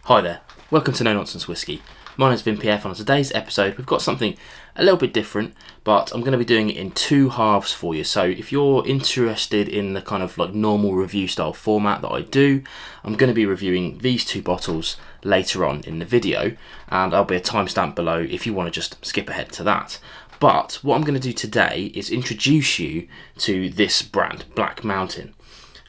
Hi there, welcome to No Nonsense Whiskey. My name's Vin PF, and on today's episode we've got something a little bit different, but I'm going to be doing it in two halves for you. So if you're interested in the kind of like normal review style format that I do, I'm going to be reviewing these two bottles later on in the video, and there'll be a timestamp below if you want to just skip ahead to that. But what I'm going to do today is introduce you to this brand, Black Mountain,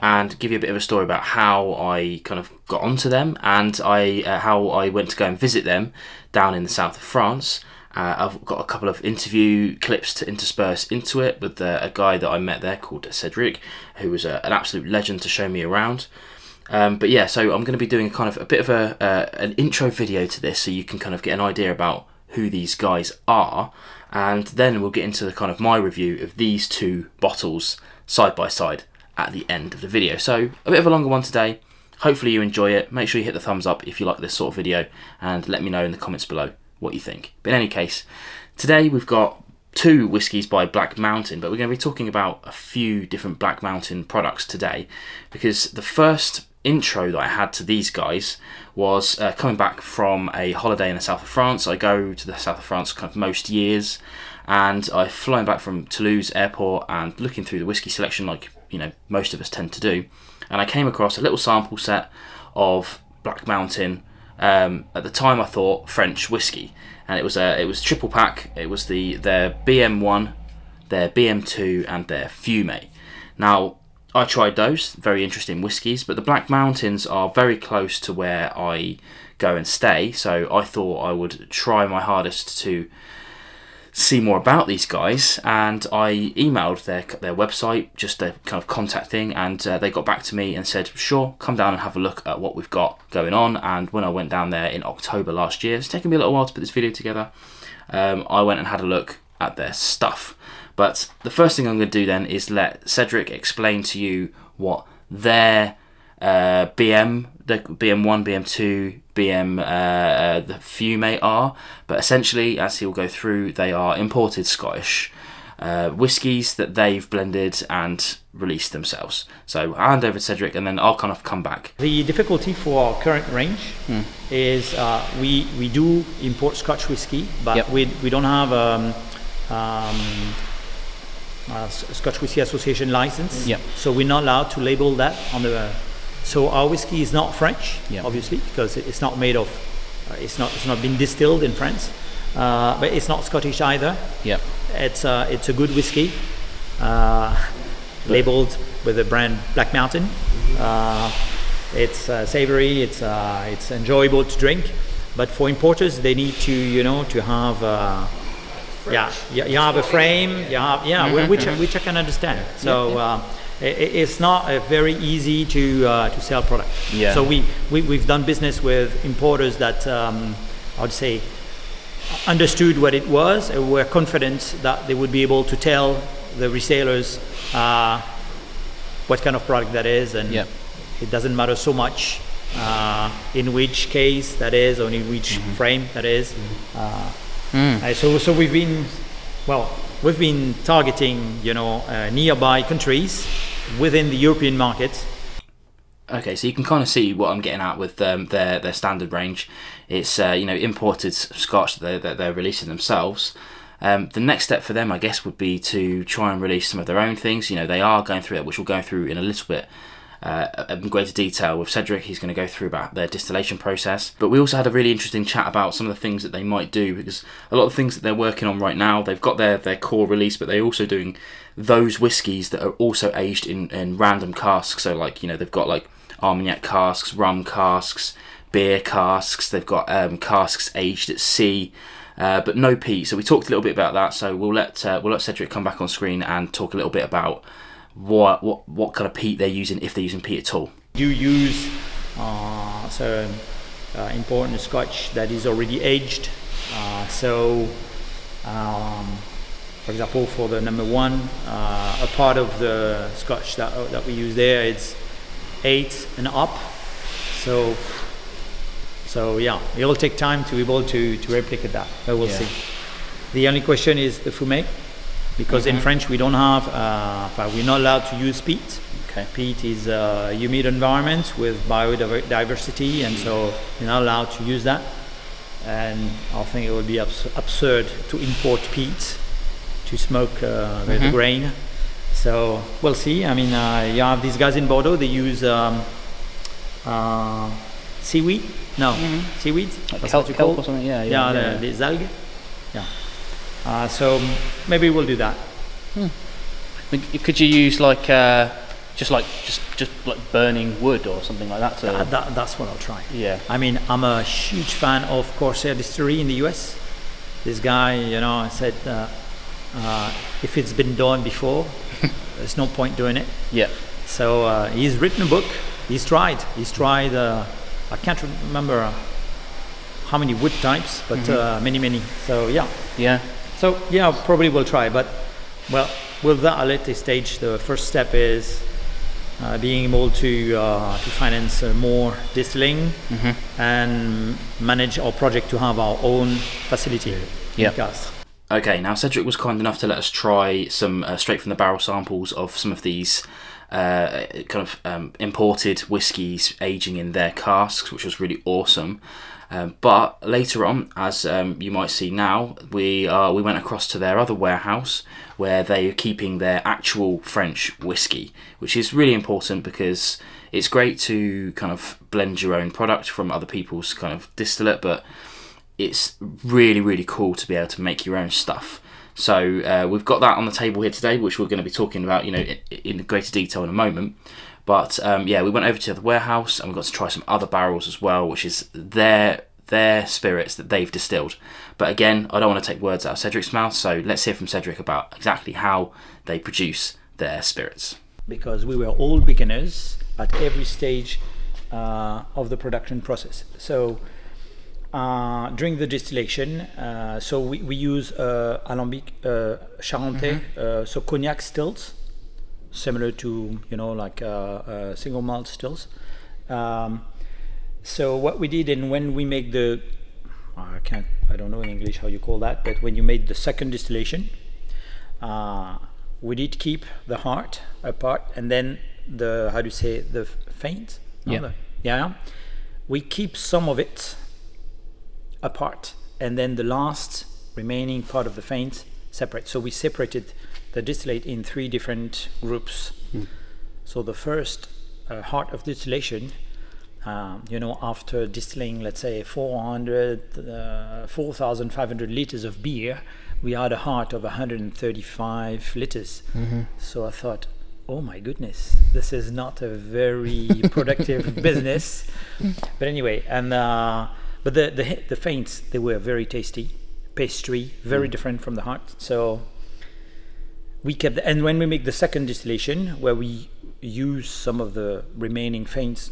and give you a bit of a story about how I kind of got onto them and how I went to go and visit them down in the south of France. I've got a couple of interview clips to intersperse into it with a guy that I met there called Cedric, who was an absolute legend to show me around. But yeah, so I'm going to be doing kind of a bit of an intro video to this, so you can kind of get an idea about who these guys are, and then we'll get into the kind of my review of these two bottles side by side at the end of the video. So a bit of a longer one today. Hopefully you enjoy it. Make sure you hit the thumbs up if you like this sort of video, and let me know in the comments below what you think. But in any case, today we've got two whiskies by Black Mountain, but we're going to be talking about a few different Black Mountain products today, because the first intro that I had to these guys was coming back from a holiday in the south of France. I go to the south of France kind of most years, and I've flown back from Toulouse airport and looking through the whiskey selection like most of us tend to do, and I came across a little sample set of Black Mountain. At the time I thought French whiskey, and it was triple pack. It was their BM1, their BM2 and their Fumet. Now I tried those, very interesting whiskies, but the Black Mountains are very close to where I go and stay, so I thought I would try my hardest to see more about these guys, and I emailed their website, just their kind of contact thing, and they got back to me and said, sure, come down and have a look at what we've got going on. And when I went down there in October last year, it's taken me a little while to put this video together, I went and had a look at their stuff. But the first thing I'm going to do then is let Cedric explain to you what their the BM1, BM2, the Fumet are. But essentially, as he'll go through, they are imported Scottish whiskies that they've blended and released themselves. So I'll hand over to Cedric, and then I'll kind of come back. The difficulty for our current range is we do import Scotch whiskey, but we don't have Scotch Whisky Association license, so we're not allowed to label that on the. So our whiskey is not French, obviously, because it's not made of, it's not been distilled in France, but it's not Scottish either. It's a good whiskey, labeled with the brand Black Mountain. It's savory, it's enjoyable to drink, but for importers they need to have. You have a frame, which I can understand. So it's not very easy to sell product. So we've done business with importers that I would say understood what it was, and were confident that they would be able to tell the resellers what kind of product that is, and it doesn't matter so much in which case that is, or in which frame that is. So we've been targeting nearby countries within the European market. Okay, so you can kind of see what I'm getting at with their standard range. It's imported Scotch that they're releasing themselves. The next step for them, I guess, would be to try and release some of their own things. They are going through it, which we'll go through in a little bit in greater detail with Cedric. He's going to go through about their distillation process. But we also had a really interesting chat about some of the things that they might do, because a lot of the things that they're working on right now, they've got their core release, but they're also doing those whiskies that are also aged in random casks. So they've got like Armagnac casks, rum casks, beer casks. They've got casks aged at sea, but no peat. So we talked a little bit about that. So we'll let Cedric come back on screen and talk a little bit about what kind of peat they're using, if they're using peat at all. You use important Scotch that is already aged. For example, for the number one, a part of the Scotch that we use there, it's 8 and up. So it'll take time to be able to replicate that, but we'll see. The only question is the Fumet, because in French we don't have, we're not allowed to use peat. Okay. Peat is a humid environment with biodiversity, and so you're not allowed to use that. And I think it would be absurd to import peat to smoke the grain. So we'll see. I mean, you have these guys in Bordeaux. They use seaweed. No, seaweed. Like That's kelp, what you call or something. Yeah. the algae. Yeah. So maybe we'll do that. Could you use like just like burning wood or something like that? That's what I'll try. Yeah. I mean, I'm a huge fan of Corsair Distillery in the US. This guy, said if it's been done before, there's no point doing it. Yeah. So he's written a book. He's tried. I can't remember how many wood types, but many. So yeah. Yeah. So yeah, probably we'll try. But well, with that at a later stage, the first step is being able to finance more distilling and manage our project to have our own facility. Yeah. Okay, now Cedric was kind enough to let us try some straight from the barrel samples of some of these imported whiskies aging in their casks, which was really awesome. But later on, as you might see now, we went across to their other warehouse where they are keeping their actual French whiskey, which is really important because it's great to kind of blend your own product from other people's kind of distillate, but it's really, really cool to be able to make your own stuff. So we've got that on the table here today, which we're going to be talking about, in greater detail in a moment. But we went over to the warehouse and we got to try some other barrels as well, which is their spirits that they've distilled. But again, I don't want to take words out of Cedric's mouth, so let's hear from Cedric about exactly how they produce their spirits. Because we were all beginners at every stage of the production process. So during the distillation, so we use alambic Charentais, so cognac stills, similar to single malt stills. So what we did, and when we make I don't know in English how you call that, but when you made the second distillation, we did keep the heart apart, and then the faint. We keep some of it apart, and then the last remaining part of the faint separate. So we separated the distillate in 3 different groups. So the first heart of distillation, after distilling, let's say 4,500 liters of beer, we had a heart of 135 liters. So I thought, oh my goodness, this is not a very productive business. But anyway, and but the feints, they were very tasty, pastry, very different from the heart. So we kept, and when we make the second distillation, where we use some of the remaining feints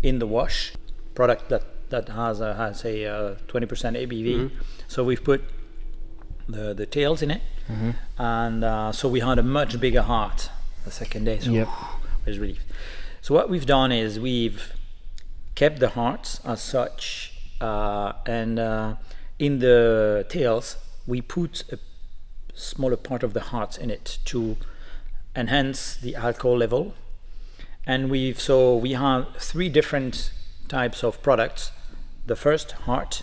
in the wash product that has a 20% ABV, so we've put the tails in it, and so we had a much bigger heart the second day. So it was relief. So what we've done is we've kept the hearts as such, and in the tails we put a smaller part of the hearts in it to enhance the alcohol level. And we have 3 different types of products. The first heart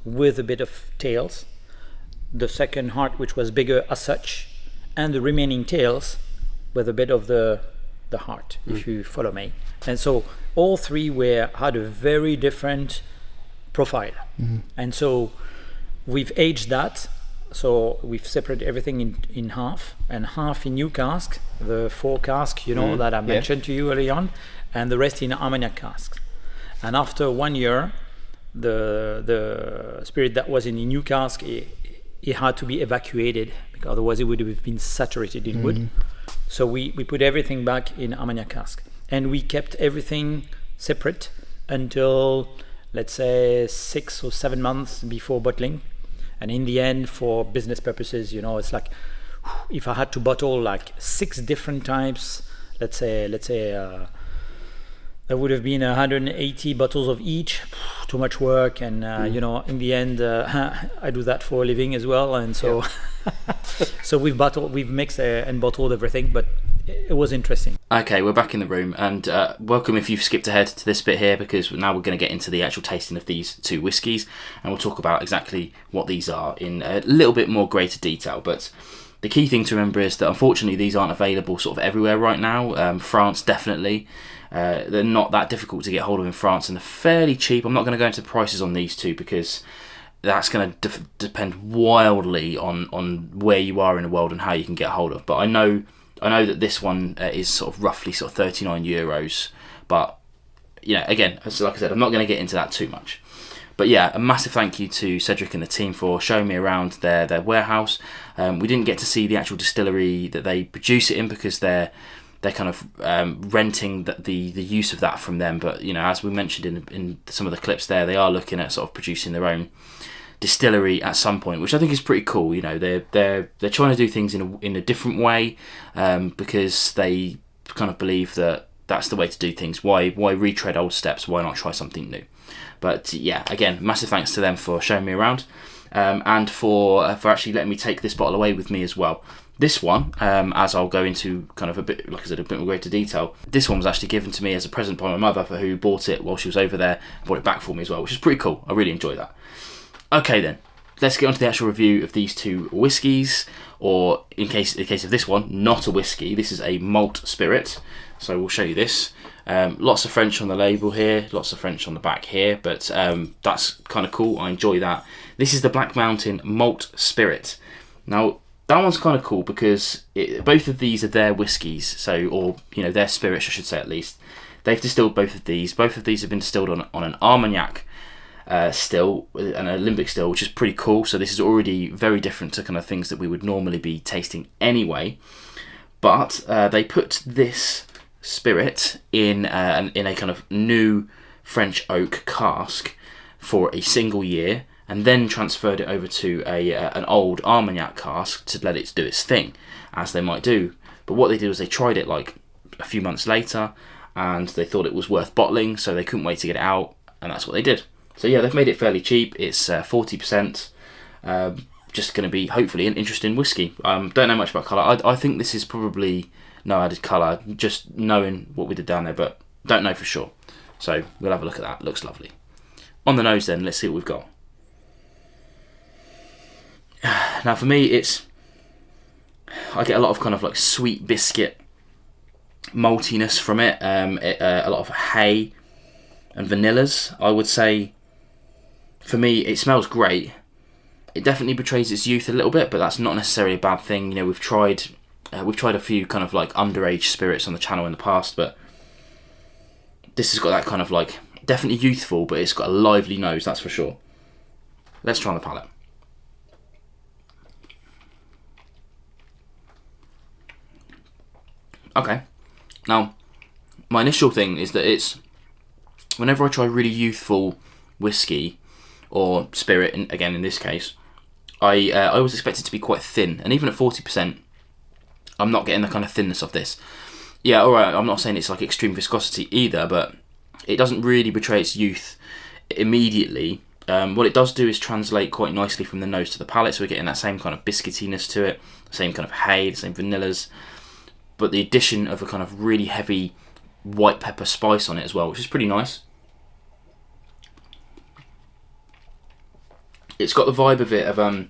with a bit of tails, the second heart which was bigger as such, and the remaining tails with a bit of the heart, if you follow me. And so all 3 had a very different profile. And so we've aged that. So we've separated everything in half, and half in new cask, the 4 cask, that I mentioned to you early on, and the rest in Armagnac cask. And after 1 year, the spirit that was in the new cask, it had to be evacuated, because otherwise it would have been saturated in wood. So we put everything back in Armagnac cask, and we kept everything separate until, let's say, 6 or 7 months before bottling. And in the end, for business purposes, it's like, if I had to bottle like 6 different types, let's say there would have been 180 bottles of each. Too much work, and in the end, I do that for a living as well, and so so we've mixed and bottled everything. But it was interesting. Okay, we're back in the room, and welcome if you've skipped ahead to this bit here, because now we're going to get into the actual tasting of these two whiskies, and we'll talk about exactly what these are in a little bit more greater detail. But the key thing to remember is that unfortunately these aren't available sort of everywhere right now. France definitely. They're not that difficult to get hold of in France, and they're fairly cheap. I'm not going to go into the prices on these two because that's going to depend wildly on where you are in the world and how you can get hold of. But I know that this one is sort of roughly sort of €39. But again, like I said, I'm not going to get into that too much. But yeah, a massive thank you to Cedric and the team for showing me around their warehouse. We didn't get to see the actual distillery that they produce it in because they're kind of renting the use of that from them. But as we mentioned in some of the clips there, they are looking at sort of producing their own distillery at some point, which I think is pretty cool. They're trying to do things in a different way because they kind of believe that that's the way to do things. Why retread old steps? Why not try something new? But yeah, again, massive thanks to them for showing me around and for actually letting me take this bottle away with me as well. This one, as I'll go into kind of a bit, like I said, a bit more greater detail, this one was actually given to me as a present by my mother, who bought it while she was over there, and brought it back for me as well, which is pretty cool. I really enjoyed that. Okay then, let's get on to the actual review of these two whiskies, or in case of this one, not a whiskey. This is a malt spirit, so we'll show you this. Lots of French on the label here, lots of French on the back here, but that's kind of cool. I enjoy that. This is the Black Mountain Malt Spirit. Now, that one's kind of cool because both of these are their whiskies, or their spirits, I should say at least. They've distilled both of these. Both of these have been distilled on an Armagnac still, an Olympic still, which is pretty cool. So this is already very different to kind of things that we would normally be tasting anyway. But they put this spirit in a kind of new French oak cask for a single year, and then transferred it over to an old Armagnac cask to let it do its thing, as they might do. But what they did was they tried it like a few months later, and they thought it was worth bottling, so they couldn't wait to get it out, and that's what they did. So yeah, they've made it fairly cheap. It's 40%. Just going to be hopefully an interesting whiskey. Don't know much about colour. I think this is probably no added colour, just knowing what we did down there, but don't know for sure. So we'll have a look at that. Looks lovely. On the nose then, let's see what we've got. Now for me, I get a lot of kind of like sweet biscuit maltiness from it, a lot of hay and vanillas. I would say for me it smells great. It definitely betrays its youth a little bit, but that's not necessarily a bad thing. We've tried a few kind of like underage spirits on the channel in the past, but this has got that kind of like definitely youthful, but it's got a lively nose, that's for sure. Let's try on the palate. Okay, now my initial thing is that whenever I try really youthful whiskey or spirit, in this case, I always expect it to be quite thin, and even at 40%, I'm not getting the kind of thinness of this. Yeah, alright, I'm not saying it's like extreme viscosity either, but it doesn't really betray its youth immediately. What it does do is translate quite nicely from the nose to the palate, so we're getting that same kind of biscuitiness to it, the same kind of hay, the same vanillas, but the addition of a kind of really heavy white pepper spice on it as well, which is pretty nice. It's got the vibe of it of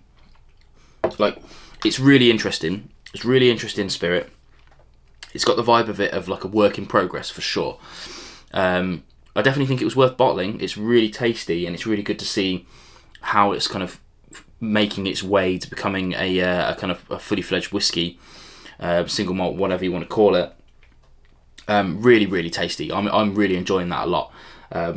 like, it's really interesting. It's really interesting spirit. It's got the vibe of it of like a work in progress for sure. I definitely think it was worth bottling. It's really tasty, and it's really good to see how it's kind of making its way to becoming a kind of a fully fledged whiskey, single malt, whatever you want to call it. Really, really tasty. I'm really enjoying that a lot.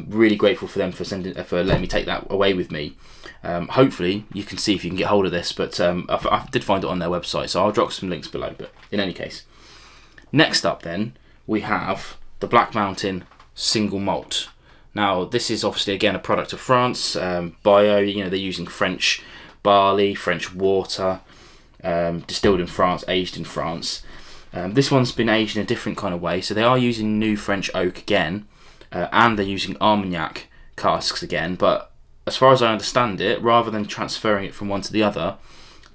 Really grateful for them for letting me take that away with me. Hopefully you can see if you can get hold of this, but I did find it on their website, so I'll drop some links below. But in any case, next up then we have the Black Mountain Single Malt. Now this is obviously again a product of France, bio. They're using French barley, French water, distilled in France, aged in France. This one's been aged in a different kind of way, so they are using new French oak again, and they're using Armagnac casks again, but as far as I understand it, rather than transferring it from one to the other,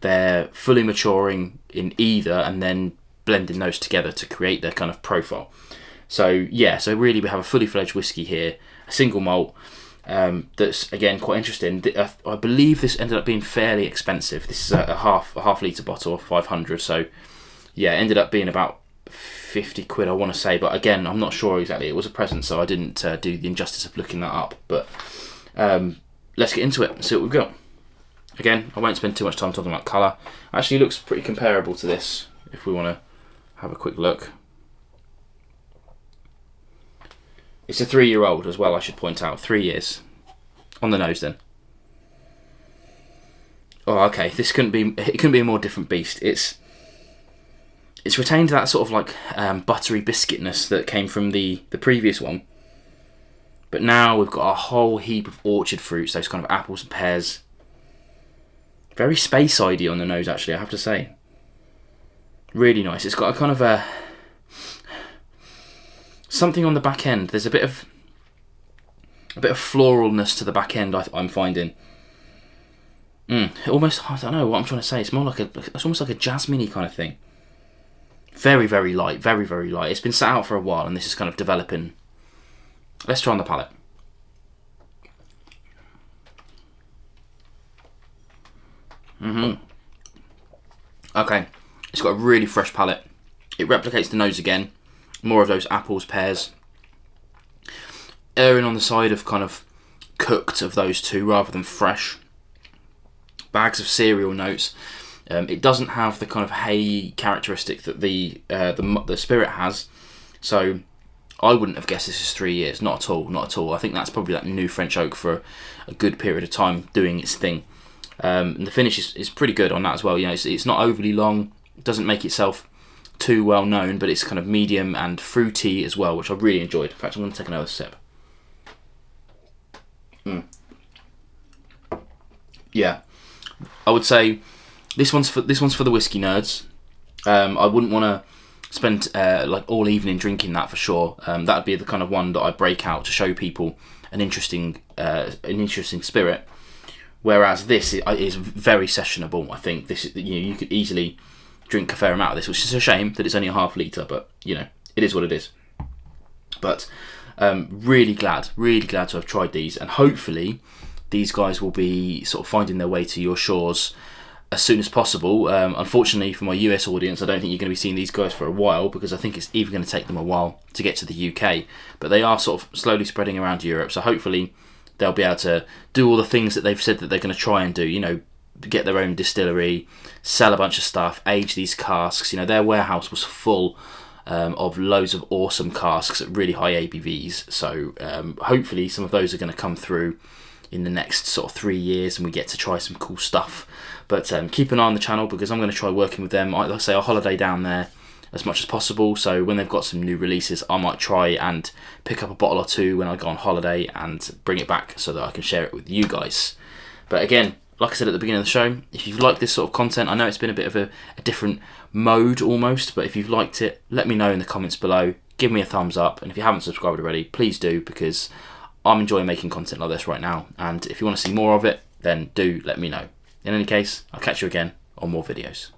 they're fully maturing in either and then blending those together to create their kind of profile. So yeah, so really we have a fully fledged whiskey here, a single malt. That's again quite interesting. I believe this ended up being fairly expensive. This is a half litre bottle of 500. So yeah, it ended up being about 50 quid, I want to say, but again, I'm not sure exactly. It was a present, so I didn't do the injustice of looking that up. But let's get into it and see what we've got. Again, I won't spend too much time talking about colour. Actually, it looks pretty comparable to this if we want to have a quick look. It's a 3-year-old as well, I should point out. 3 years. On the nose then. Oh, okay. It couldn't be a more different beast. It's retained that sort of like buttery biscuitness that came from the previous one. But now we've got a whole heap of orchard fruits, those kind of apples and pears. Very Speyside-y on the nose, actually, I have to say. Really nice. It's got a kind of a something on the back end. There's a bit of floralness to the back end. I'm finding. Almost, I don't know what I'm trying to say. It's almost like a jasmine-y kind of thing. Very, very light. Very, very light. It's been sat out for a while, and this is kind of developing. Let's try on the palate. Okay, it's got a really fresh palate. It replicates the nose again. More of those apples, pears. Erring on the side of kind of cooked of those two rather than fresh. Bags of cereal notes. It doesn't have the kind of hay characteristic that the spirit has. So I wouldn't have guessed this is 3 years. Not at all. Not at all. I think that's probably that new French oak for a good period of time doing its thing. And the finish is pretty good on that as well. You know, it's not overly long. It doesn't make itself too well known, but it's kind of medium and fruity as well, which I really enjoyed. In fact, I'm going to take another sip. Yeah, I would say this one's for the whiskey nerds. I wouldn't want to spend like all evening drinking that for sure. That would be the kind of one that I break out to show people an interesting spirit. Whereas this is very sessionable. I think this you could easily drink a fair amount of this, which is a shame that it's only a half litre, but it is what it is. But really glad to have tried these, and hopefully these guys will be sort of finding their way to your shores as soon as possible. Unfortunately for my US audience, I don't think you're going to be seeing these guys for a while, because I think it's even going to take them a while to get to the UK. But they are sort of slowly spreading around Europe, so hopefully they'll be able to do all the things that they've said that they're going to try and do. Get their own distillery, sell a bunch of stuff, age these casks. Their warehouse was full of loads of awesome casks at really high ABVs. So hopefully some of those are going to come through in the next sort of 3 years, and we get to try some cool stuff. But keep an eye on the channel, because I'm going to try working with them. Like I say, I'll holiday down there as much as possible, so when they've got some new releases, I might try and pick up a bottle or two when I go on holiday and bring it back so that I can share it with you guys. But again, like I said at the beginning of the show, if you've liked this sort of content, I know it's been a bit of a different mode almost, but if you've liked it, let me know in the comments below. Give me a thumbs up, and if you haven't subscribed already, please do, because I'm enjoying making content like this right now, and if you want to see more of it, then do let me know. In any case, I'll catch you again on more videos.